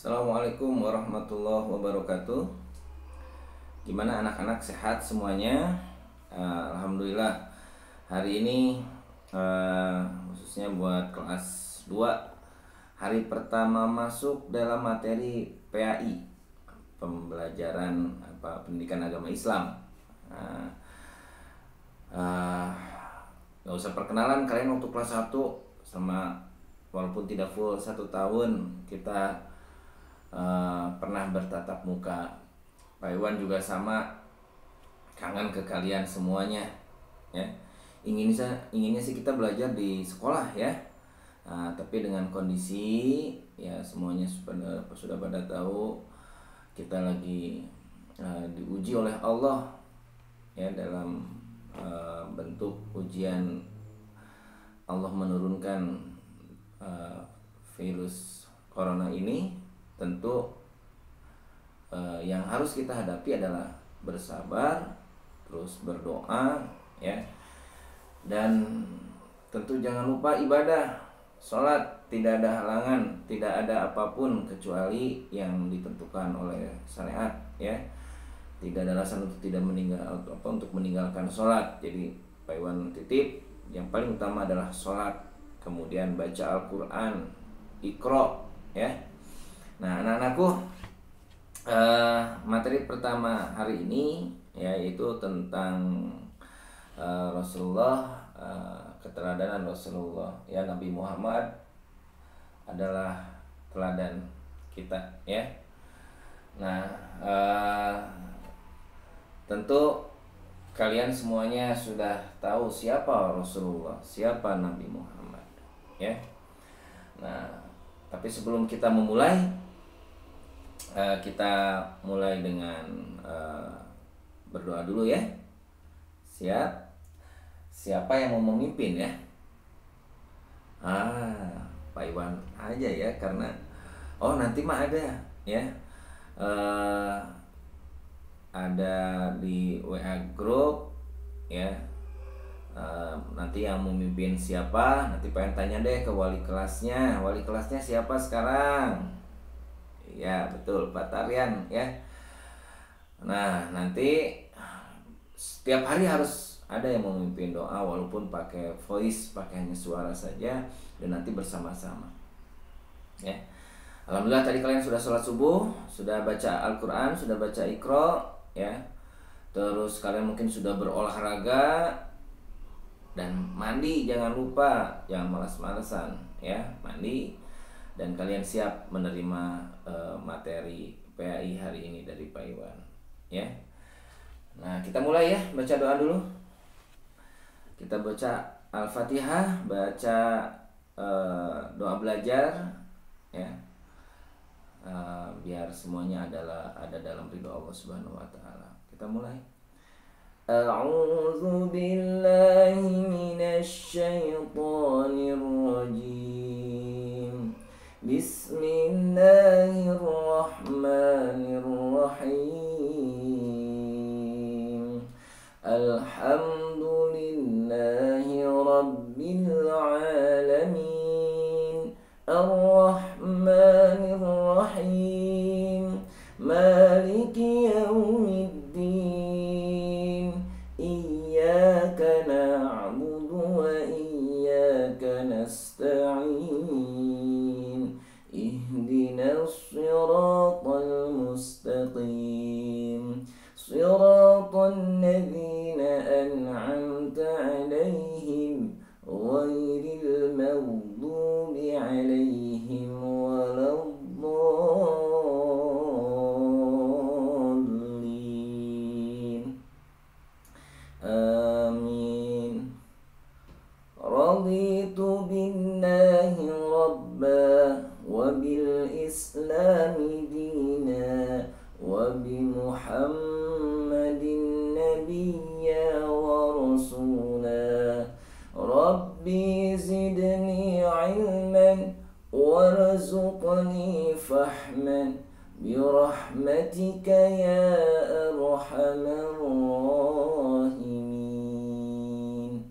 Assalamualaikum warahmatullahi wabarakatuh. Gimana anak-anak, sehat semuanya? Alhamdulillah. Hari ini khususnya buat kelas 2, hari pertama masuk dalam materi PAI, pembelajaran pendidikan agama Islam. Gak usah perkenalan, kalian waktu kelas 1 sama, walaupun tidak full 1 tahun, kita pernah bertatap muka. Pak Iwan juga sama, kangen ke kalian semuanya ya. Inginnya sih kita belajar di sekolah ya, tapi dengan kondisi ya semuanya sudah pada tahu, kita lagi diuji oleh Allah ya, dalam bentuk ujian. Allah menurunkan virus corona ini. Tentu yang harus kita hadapi adalah bersabar, terus berdoa ya, dan tentu jangan lupa ibadah, sholat. Tidak ada halangan, tidak ada apapun kecuali yang ditentukan oleh syariat ya. Tidak ada alasan untuk meninggalkan sholat. Jadi Pak Iwan titip, yang paling utama adalah sholat, kemudian baca Al-Quran, Iqra ya. Nah, anak-anakku, materi pertama hari ini yaitu tentang Rasulullah, keteladanan Rasulullah ya. Nabi Muhammad adalah teladan kita ya. Nah, tentu kalian semuanya sudah tahu siapa Rasulullah, siapa Nabi Muhammad ya. Nah, tapi sebelum kita memulai, kita mulai dengan berdoa dulu ya. Siap? Siapa yang mau memimpin ya? Pak Iwan aja ya, karena nanti mah ada ya, ada di WA group ya. Nanti yang memimpin siapa, nanti pengen tanya deh ke wali kelasnya. Wali kelasnya siapa sekarang? Ya betul, Pak Tarian ya. Nah, nanti setiap hari harus ada yang memimpin doa, walaupun pakai voice, pakai hanya suara saja, dan nanti bersama-sama ya. Alhamdulillah, tadi kalian sudah sholat subuh, sudah baca Al-Quran, sudah baca Iqra ya. Terus kalian mungkin sudah berolahraga dan mandi. Jangan lupa, jangan malas-malasan ya, mandi. Dan kalian siap menerima materi PAI hari ini dari Pak Iwan ya. Nah, kita mulai ya, baca doa dulu. Kita baca Al-Fatihah, baca doa belajar ya, biar semuanya ada dalam ridho Allah Subhanahu wa taala. Kita mulai. A'udzu billahi minasy syaithanir rajim. Bismillahirrahmanirrahim. Alhamdulillahi rabbil alamin. Ar-Rahmanir Rahim. Maliki yaumiddin. Iyyaka na'budu wa iyyaka nasta'in. Ihdinas siratal mustaqim. Siratal ladzina an'amta 'alaihim ghairil maghdubi 'alaihim waladdallin. Amin. Raditu billahi rabba wa bil islami dina wa bi Muhammadin nabiyya wa rasula. Rabbi zidni ilman warzuqni fahman birahmatika ya arhamar rahimin.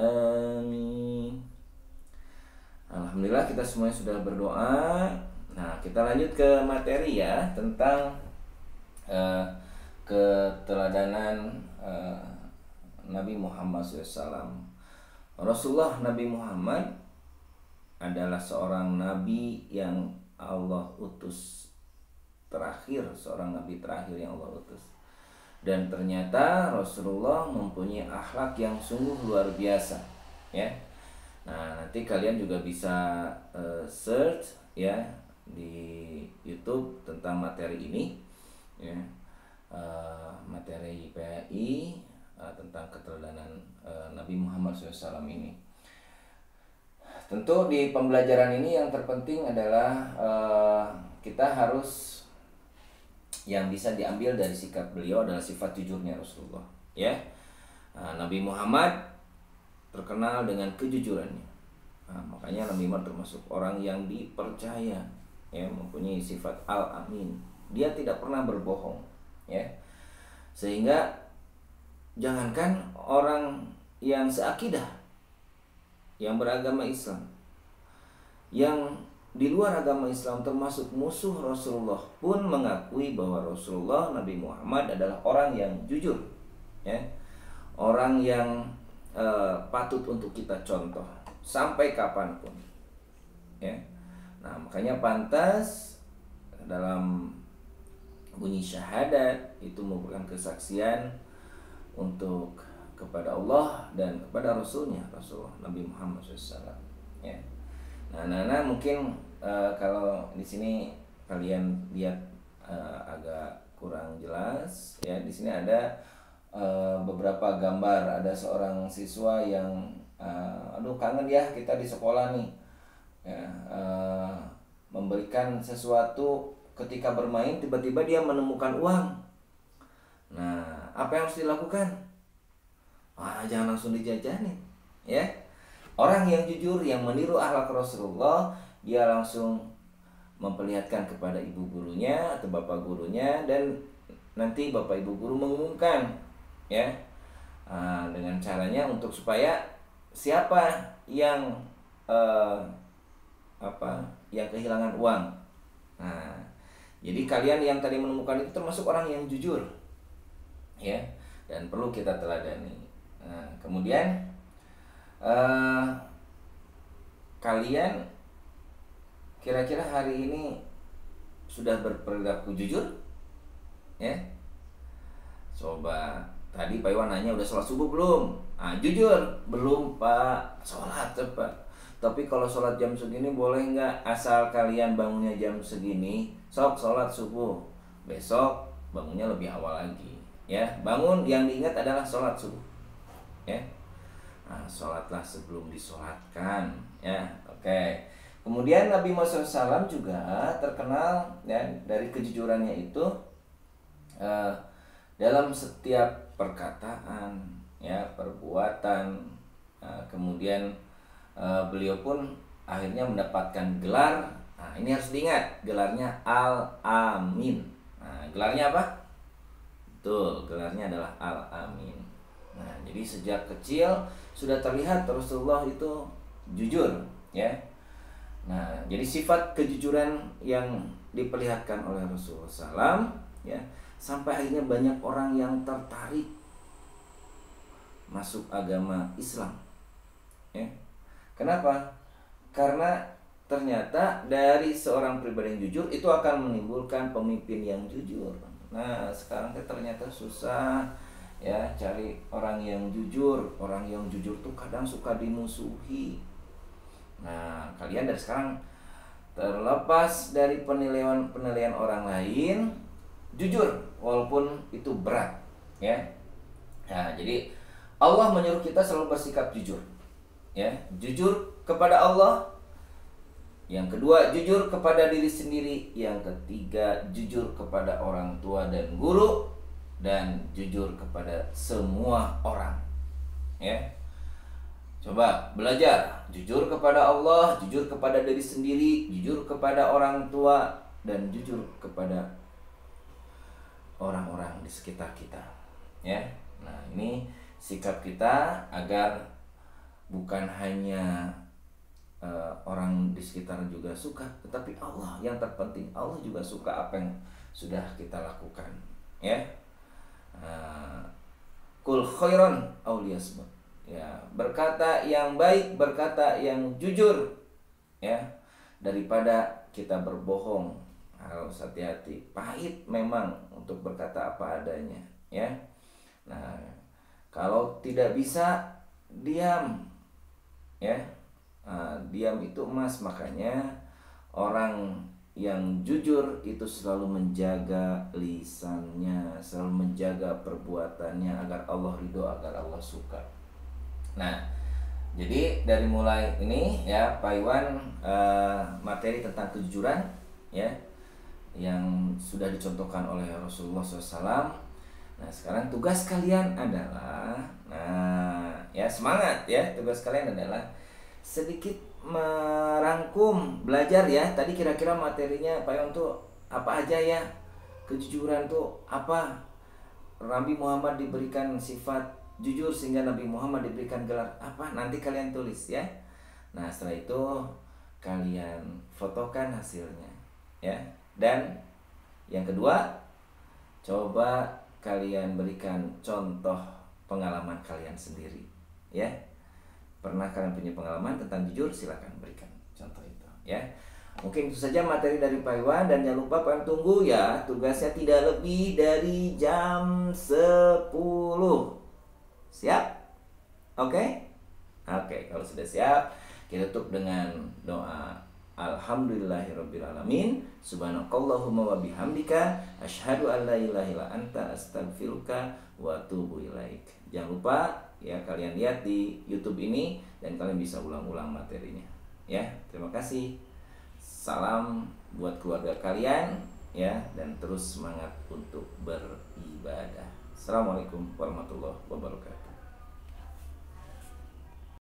Amin. Alhamdulillah, kita semuanya sudah berdoa. Nah, kita lanjut ke materi ya, tentang keteladanan Nabi Muhammad SAW. Rasulullah Nabi Muhammad adalah seorang nabi yang Allah utus terakhir, seorang nabi terakhir yang Allah utus. Dan ternyata Rasulullah mempunyai akhlak yang sungguh luar biasa, ya. Nah, nanti kalian juga bisa search ya di YouTube tentang materi ini, ya. Materi PAI tentang keteladanan Nabi Muhammad SAW ini. Tentu di pembelajaran ini yang terpenting adalah kita harus, yang bisa diambil dari sikap beliau adalah sifat jujurnya Rasulullah, ya. Nabi Muhammad terkenal dengan kejujurannya. Makanya Nabi Muhammad termasuk orang yang dipercaya, ya, mempunyai sifat al-amin. Dia tidak pernah berbohong, ya. Sehingga jangankan orang yang seakidah, yang beragama Islam, yang di luar agama Islam termasuk musuh Rasulullah pun mengakui bahwa Rasulullah Nabi Muhammad adalah orang yang jujur, ya. Orang yang patut untuk kita contoh sampai kapanpun, ya. Nah, makanya pantas dalam bunyi syahadat itu merupakan kesaksian untuk kepada Allah dan kepada Rasulnya, Rasulullah Nabi Muhammad SAW, ya. Nah, mungkin kalau di sini kalian lihat agak kurang jelas, ya. Di sini ada beberapa gambar. Ada seorang siswa yang aduh kangen ya kita di sekolah nih, ya, memberikan sesuatu ketika bermain, tiba-tiba dia menemukan uang. Nah, apa yang harus dilakukan? Jangan langsung dijajanin, ya. Orang yang jujur, yang meniru akhlak Rasulullah, dia langsung memperlihatkan kepada ibu gurunya atau bapak gurunya, dan nanti bapak ibu guru mengumumkan, ya, dengan caranya untuk supaya siapa yang yang kehilangan uang. Nah, jadi kalian yang tadi menemukan itu termasuk orang yang jujur, ya, dan perlu kita teladani. Nah, kemudian kalian kira-kira hari ini sudah berperilaku jujur, ya? Coba, tadi Pak Iwan nanya udah sholat subuh belum? Jujur, belum Pak, sholat cepat. Tapi kalau sholat jam segini boleh nggak? Asal kalian bangunnya jam segini, sok sholat subuh. Besok bangunnya lebih awal lagi, ya. Bangun, yang diingat adalah sholat subuh, ya. Sholatlah sebelum disolatkan, ya. Oke. Kemudian Nabi Muhammad SAW juga terkenal, ya, dari kejujurannya itu dalam setiap perkataan, ya, perbuatan. Kemudian beliau pun akhirnya mendapatkan gelar. Ini harus diingat, gelarnya Al-Amin. Gelarnya apa? Betul, gelarnya adalah Al-Amin. Nah, jadi sejak kecil sudah terlihat Rasulullah itu jujur, ya. Nah, jadi sifat kejujuran yang diperlihatkan oleh Rasulullah SAW, ya, sampai akhirnya banyak orang yang tertarik masuk agama Islam, ya. Kenapa? Karena ternyata dari seorang pribadi yang jujur itu akan menimbulkan pemimpin yang jujur. Nah, sekarang ternyata susah, ya, cari orang yang jujur. Orang yang jujur tuh kadang suka dimusuhi. Nah, kalian dari sekarang terlepas dari penilaian orang lain, jujur walaupun itu berat, ya. Nah, jadi Allah menyuruh kita selalu bersikap jujur, ya. Jujur kepada Allah. Yang kedua, jujur kepada diri sendiri. Yang ketiga, jujur kepada orang tua dan guru, dan jujur kepada semua orang, ya. Coba belajar jujur kepada Allah, jujur kepada diri sendiri, jujur kepada orang tua, dan jujur kepada orang-orang di sekitar kita, ya. Nah, ini sikap kita agar bukan hanya orang di sekitar juga suka, tetapi Allah yang terpenting, Allah juga suka apa yang sudah kita lakukan, ya. Kul khairan aw liyasmut, ya, berkata yang baik, berkata yang jujur, ya, daripada kita berbohong. Harus hati-hati, pahit memang untuk berkata apa adanya, ya. Nah, kalau tidak bisa, diam, ya. Diam itu emas. Makanya orang yang jujur itu selalu menjaga lisannya, selalu menjaga perbuatannya agar Allah ridho, agar Allah suka. Nah, jadi dari mulai ini, ya, Pak Iwan, materi tentang kejujuran, ya, yang sudah dicontohkan oleh Rasulullah SAW. Nah, sekarang tugas kalian adalah, nah, ya, semangat, ya, tugas kalian adalah sedikit merangkum, belajar, ya. Tadi kira-kira materinya Pak Iwan tuh apa aja, ya? Kejujuran tuh apa? Nabi Muhammad diberikan sifat jujur sehingga Nabi Muhammad diberikan gelar apa? Nanti kalian tulis, ya. Nah, setelah itu kalian fotokan hasilnya, ya. Dan yang kedua, coba kalian berikan contoh pengalaman kalian sendiri, ya. Pernah kalian punya pengalaman tentang jujur, silakan berikan contoh itu, ya. Mungkin itu saja materi dari Pak Iwan, dan jangan lupa Pak Iwan tunggu, ya, tugasnya tidak lebih dari jam 10. Siap? Oke? Oke, kalau sudah siap, kita tutup dengan doa. Alhamdulillahirrabbilalamin. Subhanakallahumma wa bihamdika asyhadu an la ilaha illa anta astaghfiruka wa atubu ilaik. Jangan lupa, ya, kalian lihat di YouTube ini dan kalian bisa ulang-ulang materinya, ya. Terima kasih. Salam buat keluarga kalian, ya, dan terus semangat untuk beribadah. Assalamualaikum warahmatullahi